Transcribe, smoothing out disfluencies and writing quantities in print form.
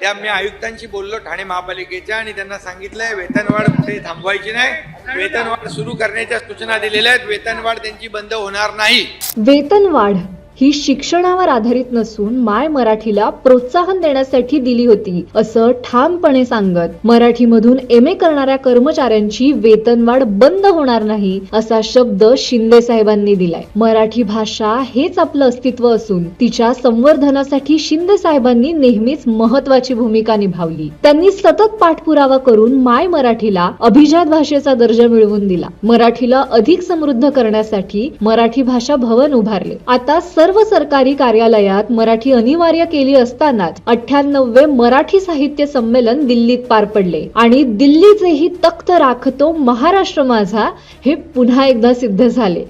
त्या मी आयुक्तांशी बोललो ठाणे महापालिकेच्या आणि त्यांना सांगितलंय वेतनवाढ कुठे थांबवायची नाही, वेतनवाढ सुरू करण्याच्या सूचना दिलेल्या आहेत. वेतनवाढ त्यांची बंद होणार नाही. वेतनवाढ ही शिक्षणावर आधारित नसून माय मराठीला प्रोत्साहन देण्यासाठी दिली होती असं ठामपणे सांगत मराठीमधून MA करणाऱ्या कर्मचाऱ्यांची वेतनवाढ बंद होणार नाही असा शब्द शिंदे साहेबांनी दिलाय. मराठी भाषा हेच आपलं अस्तित्व असून तिच्या संवर्धनासाठी शिंदे साहेबांनी नेहमीच महत्वाची भूमिका निभावली. त्यांनी सतत पाठपुरावा करून माय मराठीला अभिजात भाषेचा दर्जा मिळवून दिला. मराठीला अधिक समृद्ध करण्यासाठी मराठी भाषा भवन उभारले. आता सर्व सरकारी कार्यालयात मराठी अनिवार्य केली असतानाच 98वे मराठी साहित्य संमेलन दिल्लीत पार पडले आणि दिल्लीचेही तख्त राखतो महाराष्ट्र माझा हे पुन्हा एकदा सिद्ध झाले.